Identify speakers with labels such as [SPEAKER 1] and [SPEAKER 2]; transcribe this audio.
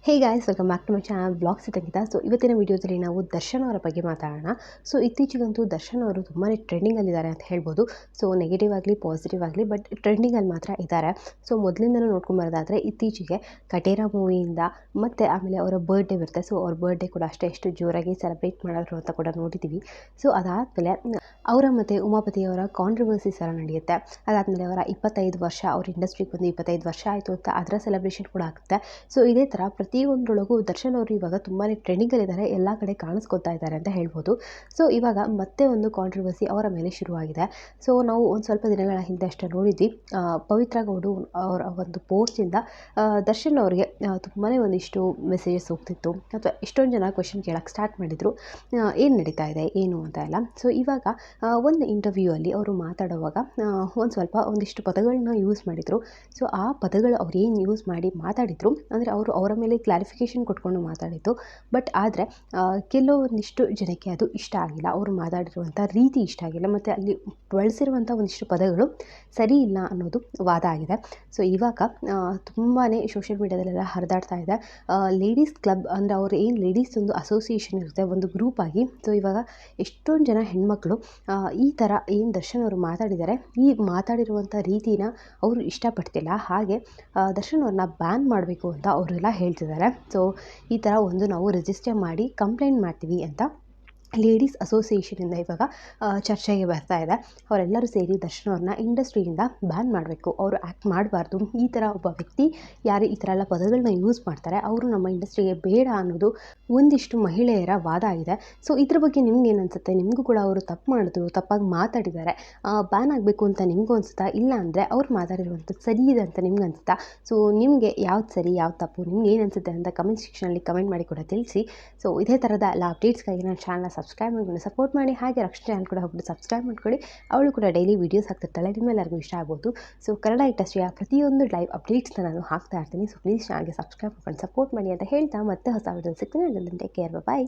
[SPEAKER 1] Hey guys, welcome back to my channel blogs Sangeetha. So ಇವತ್ತಿನ ವಿಡಿಯೋದಲ್ಲಿ ನಾವು ದರ್ಶನ್ ಅವರ ಬಗ್ಗೆ ಮಾತಾಡೋಣ. ಸೊ ಇತ್ತೀಚೆಗಂತೂ ದರ್ಶನ್ ಅವರು ತುಂಬಾ ಟ್ರೆಂಡಿಂಗಲ್ಲಿದ್ದಾರೆ ಅಂತ ಹೇಳ್ಬೋದು. ಸೊ ನೆಗೆಟಿವ್ ಆಗಲಿ ಪಾಸಿಟಿವ್ ಆಗಲಿ, ಬಟ್ ಟ್ರೆಂಡಿಂಗಲ್ಲಿ ಮಾತ್ರ ಇದ್ದಾರೆ. ಸೊ ಮೊದಲಿಂದನೂ ನೋಡ್ಕೊಂಬರೋದಾದರೆ ಇತ್ತೀಚೆಗೆ ಕಟೇರಾ ಮೂವಿಯಿಂದ ಮತ್ತು ಆಮೇಲೆ ಅವರ ಬರ್ಡೇ ಬರುತ್ತೆ. ಸೊ ಅವ್ರ ಬರ್ಡೇ ಕೂಡ ಅಷ್ಟೇ ಎಷ್ಟು ಜೋರಾಗಿ ಸೆಲೆಬ್ರೇಟ್ ಮಾಡೋರು ಅಂತ ಕೂಡ ನೋಡಿದ್ದೀವಿ. ಸೊ ಅದಾದಮೇಲೆ ಅವರ ಮತ್ತು ಉಮಾಪತಿಯವರ ಕಾಂಟ್ರವರ್ಸೀಸ್ ಎಲ್ಲ ನಡೆಯುತ್ತೆ. ಅದಾದಮೇಲೆ ಅವರ 25 ವರ್ಷ, ಅವ್ರ ಇಂಡಸ್ಟ್ರಿಗೆ ಬಂದು 25 ವರ್ಷ ಆಯಿತು ಅಂತ ಅದರ ಸೆಲೆಬ್ರೇಷನ್ ಕೂಡ ಆಗುತ್ತೆ. ಸೊ ಇದೇ ಥರ ಪ್ರತಿಯೊಂದರೊಳಗೂ ದರ್ಶನ್ ಅವರು ಇವಾಗ ತುಂಬಾ ಟ್ರೆಂಡಿಂಗಲ್ಲಿದ್ದಾರೆ, ಎಲ್ಲ ಕಡೆ ಕಾಣಿಸ್ಕೊತಾ ಇದ್ದಾರೆ ಅಂತ ಹೇಳ್ಬೋದು. ಸೊ ಇವಾಗ ಮತ್ತೆ ಒಂದು ಕಾಂಟ್ರವರ್ಸಿ ಅವರ ಮೇಲೆ ಶುರುವಾಗಿದೆ. ಸೊ ನಾವು ಒಂದು ಸ್ವಲ್ಪ ದಿನಗಳ ಹಿಂದೆ ಅಷ್ಟೇ ನೋಡಿದ್ವಿ, ಪವಿತ್ರ ಗೌಡು ಅವರ ಒಂದು ಪೋಸ್ಟಿಂದ ದರ್ಶನ್ ಅವರಿಗೆ ತುಂಬಾ ಒಂದಿಷ್ಟು ಮೆಸೇಜಸ್ ಹೋಗ್ತಿತ್ತು, ಅಥವಾ ಎಷ್ಟೊಂದು ಜನ ಕ್ವೆಶನ್ ಕೇಳೋಕ್ಕೆ ಸ್ಟಾರ್ಟ್ ಮಾಡಿದರು, ಏನು ನಡೀತಾ ಇದೆ ಏನು ಅಂತ ಎಲ್ಲ. ಸೊ ಇವಾಗ ಒಂದು ಇಂಟರ್ವ್ಯೂ ಅಲ್ಲಿ ಅವರು ಮಾತಾಡುವಾಗ ಒಂದಿಷ್ಟು ಪದಗಳನ್ನ ಯೂಸ್ ಮಾಡಿದರು. ಸೊ ಆ ಪದಗಳು ಅವ್ರು ಏನು ಯೂಸ್ ಮಾಡಿ ಮಾತಾಡಿದರು ಅಂದರೆ ಅವರು ಅವರ ಮೇಲೆ ಕ್ಲಾರಿಫಿಕೇಷನ್ ಕೊಟ್ಕೊಂಡು ಮಾತಾಡಿದ್ದು. ಬಟ್ ಆದರೆ ಕೆಲವೊಂದಿಷ್ಟು ಜನಕ್ಕೆ ಅದು ಇಷ್ಟ ಆಗಿಲ್ಲ, ಅವರು ಮಾತಾಡಿರುವಂಥ ರೀತಿ ಇಷ್ಟ ಆಗಿಲ್ಲ, ಮತ್ತು ಅಲ್ಲಿ ಬಳಸಿರುವಂಥ ಒಂದಿಷ್ಟು ಪದಗಳು ಸರಿ ಇಲ್ಲ ಅನ್ನೋದು ವಾದ ಆಗಿದೆ. ಸೊ ಇವಾಗ ತುಂಬಾ ಸೋಷಿಯಲ್ ಮೀಡ್ಯಾದಲ್ಲೆಲ್ಲ ಹರಿದಾಡ್ತಾ ಇದೆ. ಲೇಡೀಸ್ ಕ್ಲಬ್ ಅಂದರೆ ಅವ್ರು ಏನು ಲೇಡೀಸ್ ಒಂದು ಅಸೋಸಿಯೇಷನ್ ಇರುತ್ತೆ, ಒಂದು ಗ್ರೂಪ್ ಆಗಿ. ಸೊ ಇವಾಗ ಎಷ್ಟೊಂದು ಜನ ಹೆಣ್ಮಕ್ಳು ಈ ಥರ ಏನು ದರ್ಶನ್ ಅವರು ಮಾತಾಡಿದ್ದಾರೆ, ಈ ಮಾತಾಡಿರುವಂಥ ರೀತಿನ ಅವರು ಇಷ್ಟಪಡ್ತಿಲ್ಲ, ಹಾಗೆ ದರ್ಶನ್ ಅವ್ರನ್ನ ಬ್ಯಾನ್ ಮಾಡಬೇಕು ಅಂತ ಅವರೆಲ್ಲ ಹೇಳ್ತಿದ್ದಾರೆ. ಸೊ ಈ ಥರ ನಾವು ರಿಜಿಸ್ಟರ್ ಮಾಡಿ ಕಂಪ್ಲೇಂಟ್ ಮಾಡ್ತೀವಿ ಅಂತ ಲೇಡೀಸ್ ಅಸೋಸಿಯೇಷನಿಂದ ಇವಾಗ ಚರ್ಚೆಗೆ ಬರ್ತಾ ಇದೆ. ಅವರೆಲ್ಲರೂ ಸೇರಿ ದರ್ಶನ್ ಅವ್ರನ್ನ ಇಂಡಸ್ಟ್ರಿಯಿಂದ ಬ್ಯಾನ್ ಮಾಡಬೇಕು, ಅವರು ಆ್ಯಕ್ಟ್ ಮಾಡಬಾರ್ದು, ಈ ಥರ ಒಬ್ಬ ವ್ಯಕ್ತಿ ಯಾರು ಈ ಥರ ಎಲ್ಲ ಪದಗಳನ್ನ ಯೂಸ್ ಮಾಡ್ತಾರೆ ಅವರು ನಮ್ಮ ಇಂಡಸ್ಟ್ರಿಗೆ ಬೇಡ ಅನ್ನೋದು ಒಂದಿಷ್ಟು ಮಹಿಳೆಯರ ವಾದ ಆಗಿದೆ. ಸೊ ಇದ್ರ ಬಗ್ಗೆ ನಿಮ್ಗೆ ಏನು ಅನಿಸುತ್ತೆ? ನಿಮಗೂ ಕೂಡ ಅವರು ತಪ್ಪು ಮಾಡಿದ್ರು, ತಪ್ಪಾಗಿ ಮಾತಾಡಿದ್ದಾರೆ, ಬ್ಯಾನ್ ಆಗಬೇಕು ಅಂತ ನಿಮಗೂ ಅನಿಸುತ್ತಾ? ಇಲ್ಲ ಅಂದರೆ ಅವ್ರು ಮಾತಾಡಿರುವಂಥದ್ದು ಸರಿ ಇದೆ ಅಂತ ನಿಮ್ಗೆ ಅನಿಸುತ್ತಾ? ಸೊ ನಿಮಗೆ ಯಾವ್ದು ಸರಿ ಯಾವ್ದು ತಪ್ಪು, ನಿಮ್ಗೆ ಏನು ಅನಿಸುತ್ತೆ ಅಂತ ಕಮೆಂಟ್ ಸೆಕ್ಷನಲ್ಲಿ ಕಮೆಂಟ್ ಮಾಡಿ ಕೂಡ ತಿಳಿಸಿ. ಸೊ ಇದೇ ಥರದ ಎಲ್ಲ ಅಪ್ಡೇಟ್ಸ್ಗಾಗಿ ನನ್ನ ಚಾನಲ್ನ ಸಬ್ಸ್ಕ್ರೈಬ್ ಮಾಡ್ಕೊಂಡು ಸಪೋರ್ಟ್ ಮಾಡಿ. ಹಾಗೆ ರಕ್ಷಣಾ ಚಾನಲ್ ಕೂಡ ಹೋಗ್ಬಿಟ್ಟು ಸಬ್ಸ್ಕ್ರೈಬ್ ಮಾಡ್ಕೊಳ್ಳಿ, ಅವಳು ಕೂಡ ಡೈಲಿ ವೀಡಿಯೋಸ್ ಹಾಕ್ತಿರ್ತಾಳೆ, ನಿಮ್ಮೆಲ್ಲರಿಗೂ ಇಷ್ಟ ಆಗ್ಬೋದು. ಸೊ ಕನ್ನಡ ಇಂಡಸ್ಟ್ರಿಯ ಪ್ರತಿಯೊಂದು ಲೈವ್ ಅಪ್ಡೇಟ್ಸ್ನ ನಾನು ಹಾಕ್ತಾ ಇರ್ತೀನಿ. ಸೊ ಪ್ಲೀಸ್ ಚಾನಲ್ಗೆ ಸಬ್ಸ್ಕ್ರೈಬ್ ಮಾಡ್ಕೊಂಡು ಸಪೋರ್ಟ್ ಮಾಡಿ ಅಂತ ಹೇಳ್ತಾ ಮತ್ತೆ ಹೊಸ ವಿಡಿಯೋ ಸಿಗ್ತೀನಿ. ಟೇಕ್ ಕೇರ್, ಬಾಯ್.